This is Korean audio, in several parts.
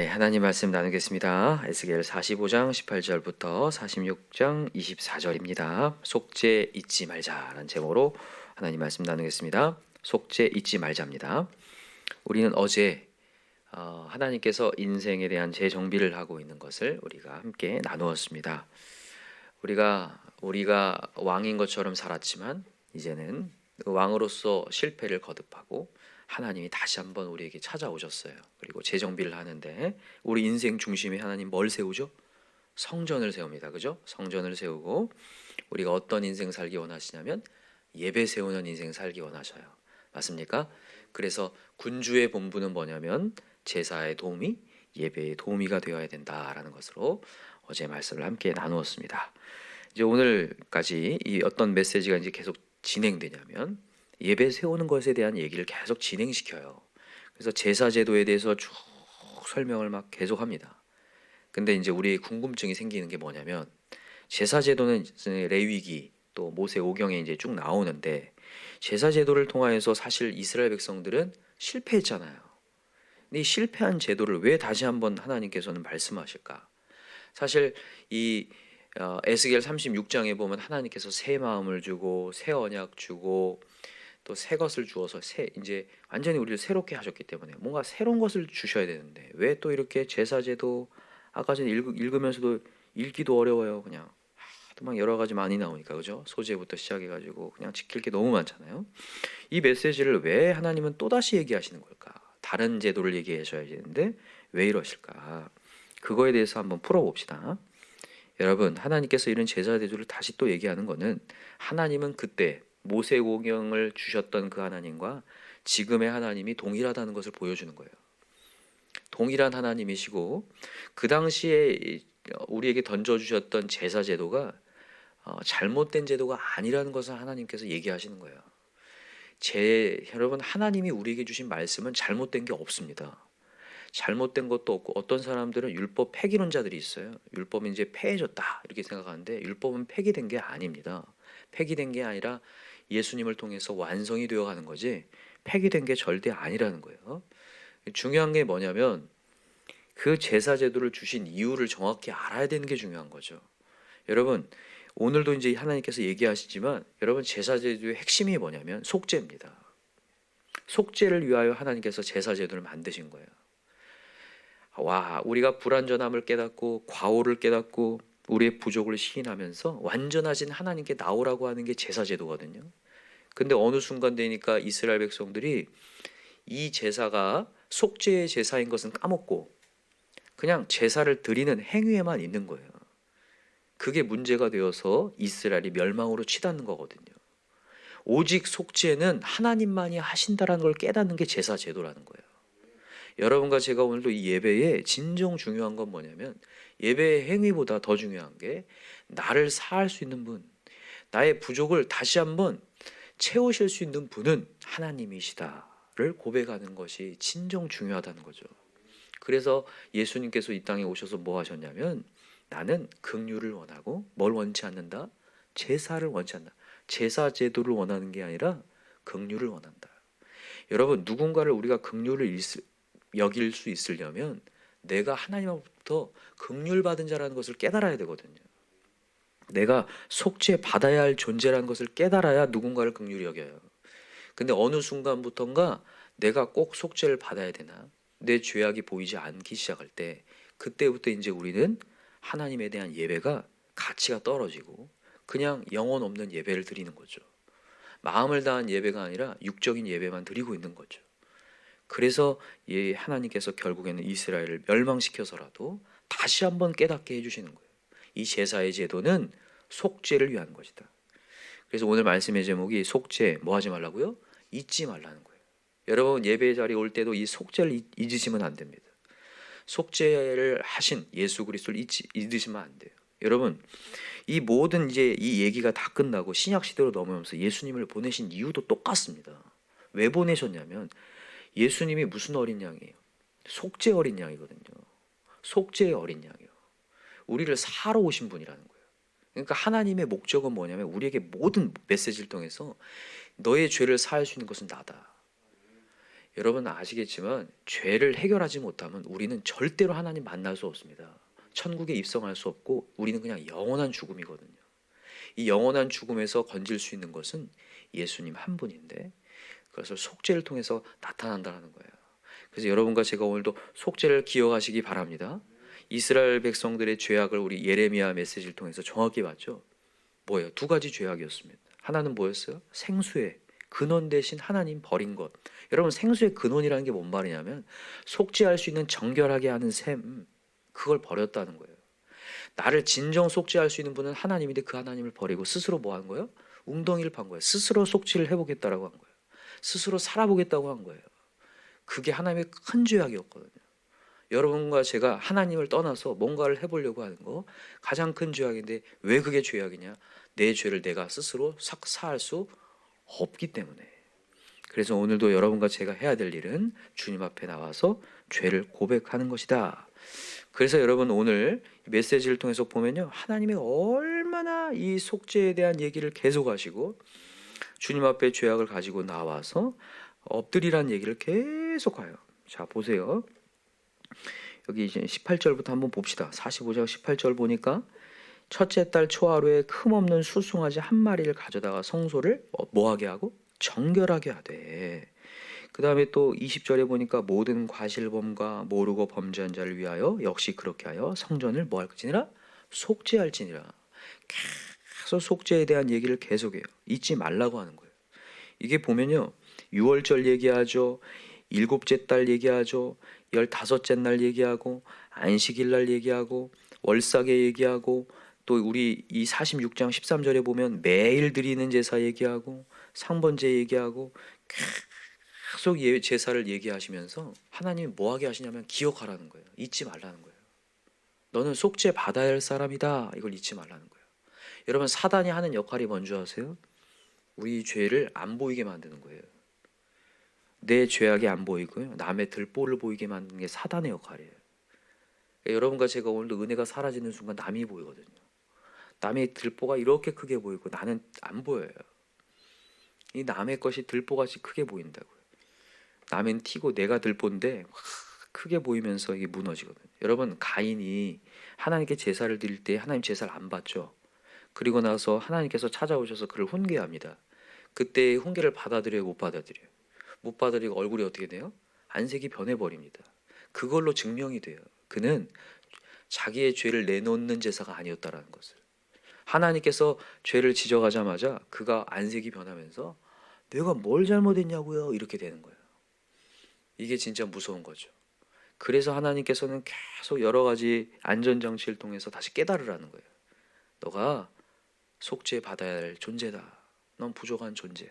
네, 하나님 말씀 나누겠습니다. 에스겔 45장 18절부터 46장 24절입니다. 속죄 잊지 말자라는 제목으로 하나님 말씀 나누겠습니다. 속죄 잊지 말자입니다. 우리는 어제 하나님께서 인생에 대한 재정비를 하고 있는 것을 우리가 함께 나누었습니다. 우리가 왕인 것처럼 살았지만 이제는 왕으로서 실패를 거듭하고 하나님이 다시 한번 우리에게 찾아오셨어요. 그리고 재정비를 하는데 우리 인생 중심에 하나님 뭘 세우죠? 성전을 세웁니다. 그죠? 성전을 세우고 우리가 어떤 인생 살기 원하시냐면 예배 세우는 인생 살기 원하셔요. 맞습니까? 그래서 군주의 본분은 뭐냐면 제사의 도움이 예배의 도우미가 되어야 된다라는 것으로 어제 말씀을 함께 나누었습니다. 이제 오늘까지 이 어떤 메시지가 이제 계속 진행되냐면 예배 세우는 것에 대한 얘기를 계속 진행시켜요. 그래서 제사 제도에 대해서 쭉 설명을 막 계속합니다. 근데 이제 우리의 궁금증이 생기는 게 뭐냐면 제사 제도는 레위기 또 모세 오경에 이제 쭉 나오는데 제사 제도를 통하여서 사실 이스라엘 백성들은 실패했잖아요. 근데 이 실패한 제도를 왜 다시 한번 하나님께서는 말씀하실까? 사실 이 에스겔 36장에 보면 하나님께서 새 마음을 주고 새 언약 주고 또 새 것을 주어서 이제 완전히 우리를 새롭게 하셨기 때문에 뭔가 새로운 것을 주셔야 되는데 왜 또 이렇게 제사제도 아까 전에 읽으면서도 읽기도 어려워요. 그냥 하도 막 여러 가지 많이 나오니까 그죠? 소재부터 시작해가지고 그냥 지킬 게 너무 많잖아요. 이 메시지를 왜 하나님은 또다시 얘기하시는 걸까? 다른 제도를 얘기하셔야 되는데 왜 이러실까? 그거에 대해서 한번 풀어봅시다. 여러분, 하나님께서 이런 제사 제도를 다시 또 얘기하는 거는 하나님은 그때 모세오경을 주셨던 그 하나님과 지금의 하나님이 동일하다는 것을 보여주는 거예요. 동일한 하나님이시고 그 당시에 우리에게 던져주셨던 제사 제도가 잘못된 제도가 아니라는 것을 하나님께서 얘기하시는 거예요. 여러분, 하나님이 우리에게 주신 말씀은 잘못된 게 없습니다. 잘못된 것도 없고 어떤 사람들은 율법 폐기론자들이 있어요. 율법이 이제 폐해졌다 이렇게 생각하는데 율법은 폐기된 게 아닙니다. 폐기된 게 아니라 예수님을 통해서 완성이 되어 가는 거지 폐기된 게 절대 아니라는 거예요. 중요한 게 뭐냐면 그 제사 제도를 주신 이유를 정확히 알아야 되는 게 중요한 거죠. 여러분, 오늘도 이제 하나님께서 얘기하시지만 여러분 제사 제도의 핵심이 뭐냐면 속죄입니다. 속죄를 위하여 하나님께서 제사 제도를 만드신 거예요. 와, 우리가 불완전함을 깨닫고 과오를 깨닫고 우리의 부족을 시인하면서 완전하신 하나님께 나오라고 하는 게 제사 제도거든요. 근데 어느 순간 되니까 이스라엘 백성들이 이 제사가 속죄의 제사인 것은 까먹고 그냥 제사를 드리는 행위에만 있는 거예요. 그게 문제가 되어서 이스라엘이 멸망으로 치닫는 거거든요. 오직 속죄는 하나님만이 하신다라는 걸 깨닫는 게 제사 제도라는 거예요. 여러분과 제가 오늘도 이 예배에 진정 중요한 건 뭐냐면 예배의 행위보다 더 중요한 게 나를 사할 수 있는 분, 나의 부족을 다시 한번 채우실 수 있는 분은 하나님이시다를 고백하는 것이 진정 중요하다는 거죠. 그래서 예수님께서 이 땅에 오셔서 뭐 하셨냐면 나는 긍휼을 원하고 뭘 원치 않는다? 제사를 원치 않는다. 제사 제도를 원하는 게 아니라 긍휼을 원한다. 여러분, 누군가를 우리가 긍휼을 여길 수 있으려면 내가 하나님으로부터 긍휼 받은 자라는 것을 깨달아야 되거든요. 내가 속죄 받아야 할 존재라는 것을 깨달아야 누군가를 긍휼히 여겨요. 근데 어느 순간부터인가 내가 꼭 속죄를 받아야 되나? 내 죄악이 보이지 않기 시작할 때 그때부터 이제 우리는 하나님에 대한 예배가 가치가 떨어지고 그냥 영혼 없는 예배를 드리는 거죠. 마음을 다한 예배가 아니라 육적인 예배만 드리고 있는 거죠. 그래서 하나님께서 결국에는 이스라엘을 멸망시켜서라도 다시 한번 깨닫게 해주시는 거예요. 이 제사의 제도는 속죄를 위한 것이다. 그래서 오늘 말씀의 제목이 속죄 뭐 하지 말라고요? 잊지 말라는 거예요. 여러분 예배 자리에 올 때도 이 속죄를 잊으시면 안 됩니다. 속죄를 하신 예수 그리스도를 잊으시면 안 돼요. 여러분 이 모든 이제 이 얘기가 다 끝나고 신약 시대로 넘어오면서 예수님을 보내신 이유도 똑같습니다. 왜 보내셨냐면 예수님이 무슨 어린 양이에요? 속죄 어린 양이거든요. 속죄의 어린 양이요. 우리를 사러 오신 분이라는 거예요. 그러니까 하나님의 목적은 뭐냐면 우리에게 모든 메시지를 통해서 너의 죄를 사할 수 있는 것은 나다. 여러분 아시겠지만 죄를 해결하지 못하면 우리는 절대로 하나님 만날 수 없습니다. 천국에 입성할 수 없고 우리는 그냥 영원한 죽음이거든요. 이 영원한 죽음에서 건질 수 있는 것은 예수님 한 분인데, 그것을 속죄를 통해서 나타난다는 거예요. 그래서 여러분과 제가 오늘도 속죄를 기억하시기 바랍니다. 이스라엘 백성들의 죄악을 우리 예레미야 메시지를 통해서 정확히 봤죠. 뭐예요? 두 가지 죄악이었습니다. 하나는 뭐였어요? 생수의 근원 대신 하나님 버린 것. 여러분, 생수의 근원이라는 게 뭔 말이냐면 속죄할 수 있는 정결하게 하는 셈, 그걸 버렸다는 거예요. 나를 진정 속죄할 수 있는 분은 하나님인데 그 하나님을 버리고 스스로 뭐 한 거예요? 웅덩이를 판 거예요. 스스로 속죄를 해보겠다라고 한 거예요. 스스로 살아보겠다고 한 거예요. 그게 하나님의 큰 죄악이었거든요. 여러분과 제가 하나님을 떠나서 뭔가를 해보려고 하는 거 가장 큰 죄악인데, 왜 그게 죄악이냐? 내 죄를 내가 스스로 사할 수 없기 때문에. 그래서 오늘도 여러분과 제가 해야 될 일은 주님 앞에 나와서 죄를 고백하는 것이다. 그래서 여러분 오늘 메시지를 통해서 보면요, 하나님이 얼마나 이 속죄에 대한 얘기를 계속 하시고 주님 앞에 죄악을 가지고 나와서 엎드리라는 얘기를 계속해요. 자, 보세요. 여기 이제 18절부터 한번 봅시다. 45장 18절 보니까 첫째 달 초하루에 흠없는 수송아지 한 마리를 가져다가 성소를 뭐하게 하고 정결하게 하되, 그 다음에 또 20절에 보니까 모든 과실범과 모르고 범죄한 자를 위하여 역시 그렇게 하여 성전을 뭐 할지니라? 속죄할지니라. 계속 속죄에 대한 얘기를 계속해요. 잊지 말라고 하는 거예요. 이게 보면요, 6월절 얘기하죠, 일곱째 달 얘기하죠, 15째 날 얘기하고, 안식일 날 얘기하고, 월삭에 얘기하고, 또 우리 이 46장 13절에 보면 매일 드리는 제사 얘기하고, 상번제 얘기하고, 계속 제사를 얘기하시면서 하나님이 뭐하게 하시냐면 기억하라는 거예요. 잊지 말라는 거예요. 너는 속죄 받아야 할 사람이다. 이걸 잊지 말라는 거예요. 여러분, 사단이 하는 역할이 뭔지 아세요? 우리 죄를 안 보이게 만드는 거예요. 내 죄악이 안 보이고요, 남의 들보를 보이게 만드는 게 사단의 역할이에요. 여러분과 제가 오늘도 은혜가 사라지는 순간 남이 보이거든요. 남의 들보가 이렇게 크게 보이고 나는 안 보여요. 이 남의 것이 들보같이 크게 보인다고요. 남은 튀고 내가 들보인데 크게 보이면서 이게 무너지거든요. 여러분, 가인이 하나님께 제사를 드릴 때 하나님 제사를 안 받죠. 그리고 나서 하나님께서 찾아오셔서 그를 훈계합니다. 그때 훈계를 받아들여요, 못 받아들여요? 못 받아들이고 얼굴이 어떻게 돼요? 안색이 변해버립니다. 그걸로 증명이 돼요. 그는 자기의 죄를 내놓는 제사가 아니었다라는 것을. 하나님께서 죄를 지적하자마자 그가 안색이 변하면서 내가 뭘 잘못했냐고요? 이렇게 되는 거예요. 이게 진짜 무서운 거죠. 그래서 하나님께서는 계속 여러 가지 안전장치를 통해서 다시 깨달으라는 거예요. 너가 속죄 받아야 할 존재다. 넌 부족한 존재야.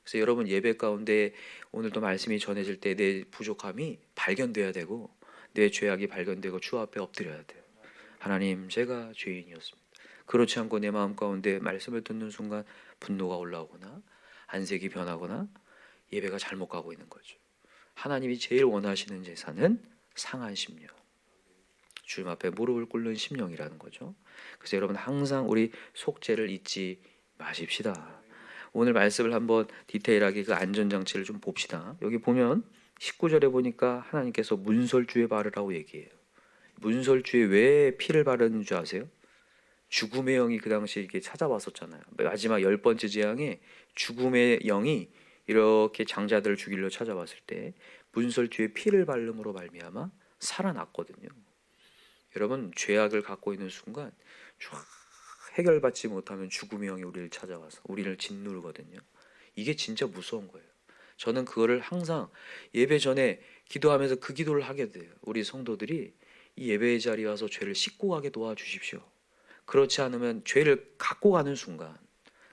그래서 여러분, 예배 가운데 오늘도 말씀이 전해질 때 내 부족함이 발견돼야 되고 내 죄악이 발견되고 주 앞에 엎드려야 돼요. 하나님, 제가 죄인이었습니다. 그렇지 않고 내 마음 가운데 말씀을 듣는 순간 분노가 올라오거나 안색이 변하거나 예배가 잘못 가고 있는 거죠. 하나님이 제일 원하시는 제사는 상한 심령, 주님 앞에 무릎을 꿇는 심령이라는 거죠. 그래서 여러분, 항상 우리 속죄를 잊지 마십시다. 오늘 말씀을 한번 디테일하게 그 안전장치를 좀 봅시다. 여기 보면 19절에 보니까 하나님께서 문설주에 바르라고 얘기해요. 문설주에 왜 피를 바르는 줄 아세요? 죽음의 영이 그 당시에 이렇게 찾아왔었잖아요. 마지막 10번째 재앙에 죽음의 영이 이렇게 장자들을 죽이려 찾아왔을 때 문설주에 피를 바름으로 말미암아 살아났거든요. 여러분, 죄악을 갖고 있는 순간 해결받지 못하면 죽음의 영이 우리를 찾아와서 우리를 짓누르거든요. 이게 진짜 무서운 거예요. 저는 그거를 항상 예배 전에 기도하면서 그 기도를 하게 돼요. 우리 성도들이 이 예배의 자리에 와서 죄를 씻고 가게 도와주십시오. 그렇지 않으면 죄를 갖고 가는 순간,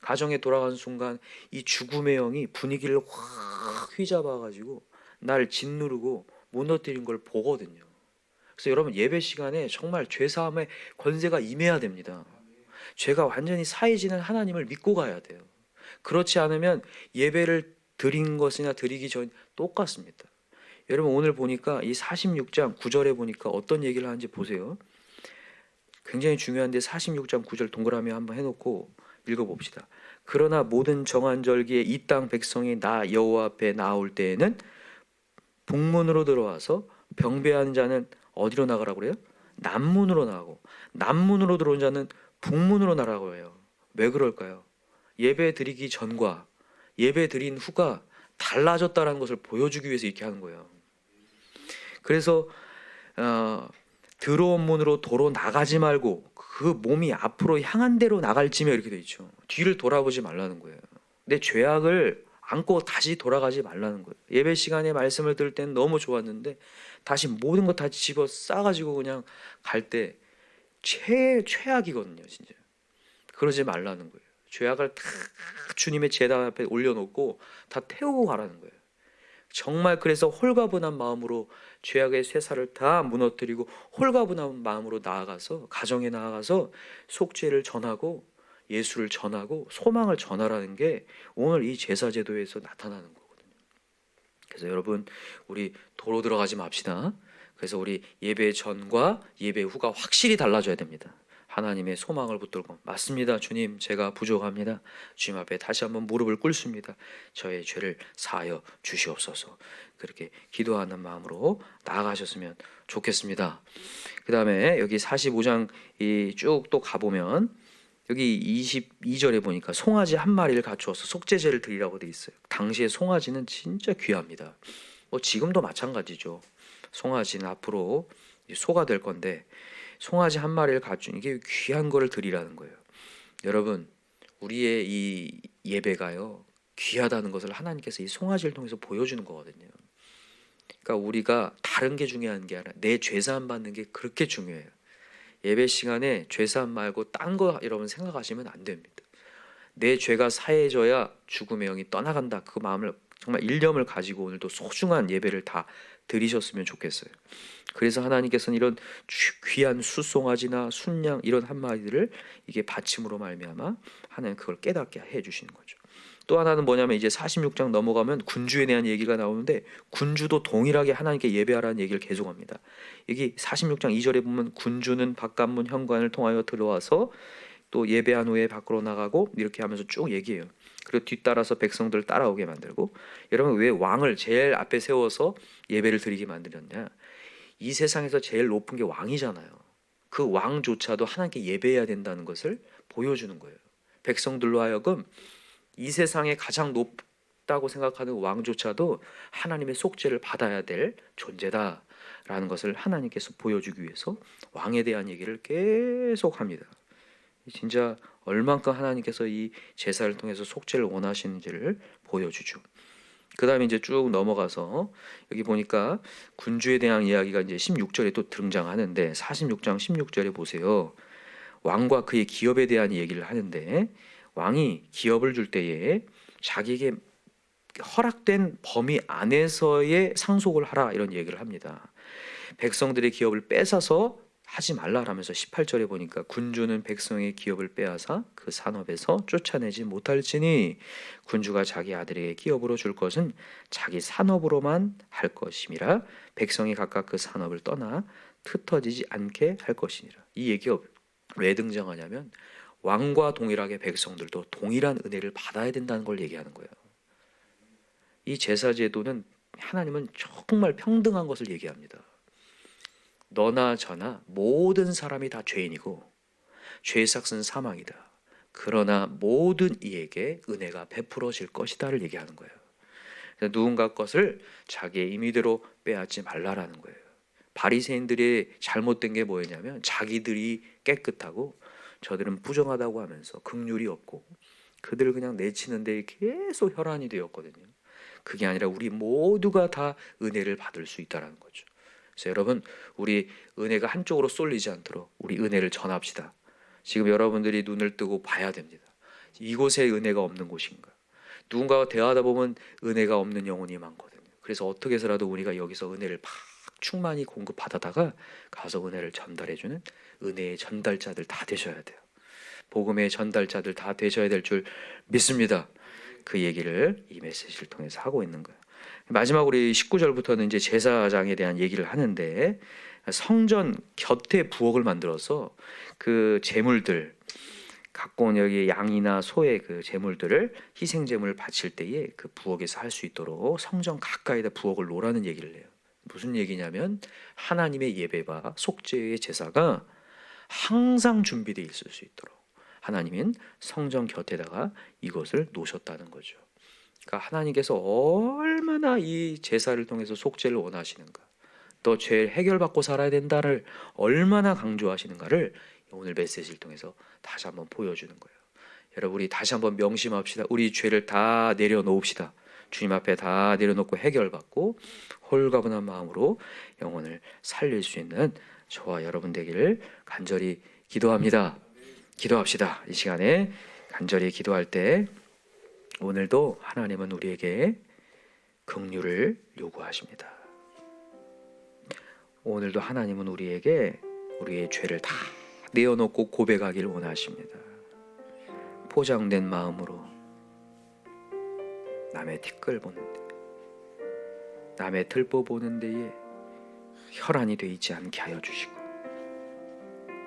가정에 돌아가는 순간 이 죽음의 영이 분위기를 확 휘잡아가지고 날 짓누르고 무너뜨린 걸 보거든요. 그래서 여러분, 예배 시간에 정말 죄사함의 권세가 임해야 됩니다. 죄가 완전히 사해지는 하나님을 믿고 가야 돼요. 그렇지 않으면 예배를 드린 것이나 드리기 전 똑같습니다. 여러분, 오늘 보니까 이 46장 9절에 보니까 어떤 얘기를 하는지 보세요. 굉장히 중요한데 46장 9절 동그라미 한번 해놓고 읽어봅시다. 그러나 모든 정한 절기에 이 땅 백성이 나 여호와 앞에 나올 때에는 북문으로 들어와서 병배한 자는 어디로 나가라고 그래요? 남문으로 나가고, 남문으로 들어온 자는 북문으로 나가라고 해요. 왜 그럴까요? 예배 드리기 전과 예배 드린 후가 달라졌다는 것을 보여주기 위해서 이렇게 하는 거예요. 그래서 들어온 문으로 도로 나가지 말고 그 몸이 앞으로 향한 대로 나갈지며 이렇게 돼 있죠. 뒤를 돌아보지 말라는 거예요. 내 죄악을 안고 다시 돌아가지 말라는 거예요. 예배 시간에 말씀을 들을 때는 너무 좋았는데 다시 모든 것 다 집어 싸가지고 그냥 갈 때 최악이거든요, 진짜. 그러지 말라는 거예요. 죄악을 다 주님의 제단 앞에 올려놓고 다 태우고 가라는 거예요. 정말 그래서 홀가분한 마음으로 죄악의 쇠사를 다 무너뜨리고 홀가분한 마음으로 나아가서 가정에 나아가서 속죄를 전하고 예수를 전하고 소망을 전하라는 게 오늘 이 제사제도에서 나타나는 거거든요. 그래서 여러분, 우리 도로 들어가지 맙시다. 그래서 우리 예배 전과 예배 후가 확실히 달라져야 됩니다. 하나님의 소망을 붙들고, 맞습니다 주님, 제가 부족합니다. 주님 앞에 다시 한번 무릎을 꿇습니다. 저의 죄를 사하여 주시옵소서. 그렇게 기도하는 마음으로 나아가셨으면 좋겠습니다. 그 다음에 여기 45장 쭉 또 가보면 여기 22절에 보니까 송아지 한 마리를 갖추어서 속죄제를 드리라고 돼 있어요. 당시에 송아지는 진짜 귀합니다. 지금도 마찬가지죠. 송아지는 앞으로 소가 될 건데 송아지 한 마리를 갖춘 이게 귀한 거를 드리라는 거예요. 여러분, 우리의 이 예배가요 귀하다는 것을 하나님께서 이 송아지를 통해서 보여주는 거거든요. 그러니까 우리가 다른 게 중요한 게 아니라 내 죄사함 받는 게 그렇게 중요해요. 예배 시간에 죄사함 말고 딴 거 여러분 생각하시면 안 됩니다. 내 죄가 사해져야 죽음의 영이 떠나간다. 그 마음을 정말 일념을 가지고 오늘도 소중한 예배를 다 드리셨으면 좋겠어요. 그래서 하나님께서는 이런 귀한 수송아지나 순양 이런 한 마리들을 이게 받침으로 말미암아 하나님 그걸 깨닫게 해주시는 거죠. 또 하나는 뭐냐면 이제 46장 넘어가면 군주에 대한 얘기가 나오는데 군주도 동일하게 하나님께 예배하라는 얘기를 계속합니다. 여기 46장 2절에 보면 군주는 바깥문 현관을 통하여 들어와서 또 예배한 후에 밖으로 나가고 이렇게 하면서 쭉 얘기해요. 그리고 뒤따라서 백성들을 따라오게 만들고, 여러분 왜 왕을 제일 앞에 세워서 예배를 드리게 만들었냐? 이 세상에서 제일 높은 게 왕이잖아요. 그 왕조차도 하나님께 예배해야 된다는 것을 보여주는 거예요. 백성들로 하여금 이 세상에 가장 높다고 생각하는 왕조차도 하나님의 속죄를 받아야 될 존재다라는 것을 하나님께서 보여주기 위해서 왕에 대한 얘기를 계속 합니다. 진짜 얼만큼 하나님께서 이 제사를 통해서 속죄를 원하시는지를 보여주죠. 그 다음에 이제 쭉 넘어가서 여기 보니까 군주에 대한 이야기가 이제 16절에 또 등장하는데 46장 16절에 보세요. 왕과 그의 기업에 대한 얘기를 하는데 왕이 기업을 줄 때에 자기에게 허락된 범위 안에서의 상속을 하라 이런 얘기를 합니다. 백성들의 기업을 뺏어서 하지 말라라면서 18절에 보니까 군주는 백성의 기업을 빼앗아 그 산업에서 쫓아내지 못할지니 군주가 자기 아들에게 기업으로 줄 것은 자기 산업으로만 할 것임이라 백성이 각각 그 산업을 떠나 흩어지지 않게 할 것이니라. 이 얘기가 왜 등장하냐면 왕과 동일하게 백성들도 동일한 은혜를 받아야 된다는 걸 얘기하는 거예요. 이 제사제도는 하나님은 정말 평등한 것을 얘기합니다. 너나 저나 모든 사람이 다 죄인이고 죄의 삭은 사망이다. 그러나 모든 이에게 은혜가 베풀어질 것이다를 얘기하는 거예요. 누군가 것을 자기의 임의대로 빼앗지 말라라는 거예요. 바리새인들이 잘못된 게 뭐였냐면 자기들이 깨끗하고 저들은 부정하다고 하면서 긍휼이 없고 그들을 그냥 내치는 데 계속 혈안이 되었거든요. 그게 아니라 우리 모두가 다 은혜를 받을 수 있다는 거죠. 그래서 여러분, 우리 은혜가 한쪽으로 쏠리지 않도록 우리 은혜를 전합시다. 지금 여러분들이 눈을 뜨고 봐야 됩니다. 이곳에 은혜가 없는 곳인가? 누군가와 대화하다 보면 은혜가 없는 영혼이 많거든요. 그래서 어떻게 해서라도 우리가 여기서 은혜를 막 충만히 공급받아다가 가서 은혜를 전달해주는 은혜의 전달자들 다 되셔야 돼요. 복음의 전달자들 다 되셔야 될 줄 믿습니다. 그 얘기를 이 메시지를 통해서 하고 있는 거예요. 마지막으로 19절부터는 이제 제사장에 대한 얘기를 하는데 성전 곁에 부엌을 만들어서 그 제물들 갖고 온 여기 양이나 소의 그 제물들을 희생 제물을 바칠 때에 그 부엌에서 할 수 있도록 성전 가까이다 부엌을 놓으라는 얘기를 해요. 무슨 얘기냐면 하나님의 예배와 속죄의 제사가 항상 준비되어 있을 수 있도록 하나님은 성전 곁에다가 이것을 놓으셨다는 거죠. 그러니까 하나님께서 얼마나 이 제사를 통해서 속죄를 원하시는가, 또 죄를 해결받고 살아야 된다를 얼마나 강조하시는가를 오늘 메시지를 통해서 다시 한번 보여주는 거예요. 여러분, 우리 다시 한번 명심합시다. 우리 죄를 다 내려놓읍시다. 주님 앞에 다 내려놓고 해결받고 홀가분한 마음으로 영혼을 살릴 수 있는 저와 여러분 되기를 간절히 기도합니다. 기도합시다. 이 시간에 간절히 기도할 때 오늘도 하나님은 우리에게 긍휼을 요구하십니다. 오늘도 하나님은 우리에게 우리의 죄를 다 내어놓고 고백하기를 원하십니다. 포장된 마음으로 남의 티끌 보는데, 남의 들보 보는 데에 혈안이 되어 있지 않게 하여 주시고,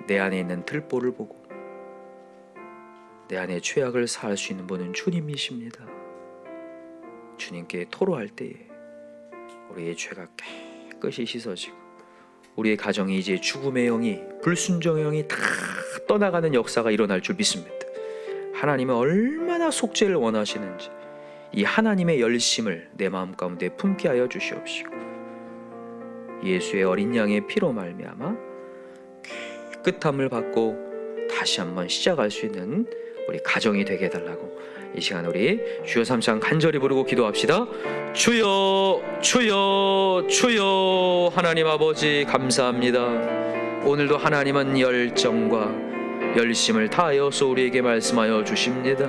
내 안에 있는 들보를 보고 내 안에 죄악을 사할 수 있는 분은 주님이십니다. 주님께 토로할 때에 우리의 죄가 깨끗이 씻어지고 우리의 가정이 이제 죽음의 영이, 불순종의 영이 다 떠나가는 역사가 일어날 줄 믿습니다. 하나님은 얼마나 속죄를 원하시는지 이 하나님의 열심을 내 마음 가운데 품게 하여 주시옵시고, 예수의 어린 양의 피로 말미암아 깨끗함을 받고 다시 한번 시작할 수 있는 우리 가정이 되게 해달라고 이 시간 우리 주여 삼창 간절히 부르고 기도합시다. 주여 주여 주여. 하나님 아버지 감사합니다. 오늘도 하나님은 열정과 열심을 다하여서 우리에게 말씀하여 주십니다.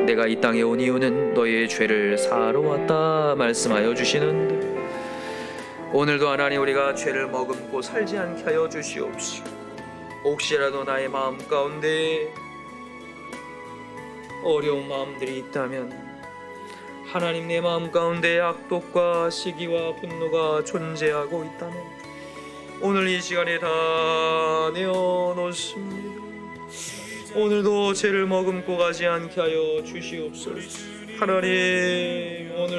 내가 이 땅에 온 이유는 너의 죄를 사하러 왔다 말씀하여 주시는데, 오늘도 하나님 우리가 죄를 머금고 살지 않게 하여 주시옵시고, 혹시라도 나의 마음 가운데 어려운 마음들이 있다면, 하나님 내 마음 가운데 악독과 시기와 분노가 존재하고 있다면 오늘 이 시간에 다 내어놓습니다. 오늘도 죄를 머금고 가지 않게 하여 주시옵소서. 하나님 오늘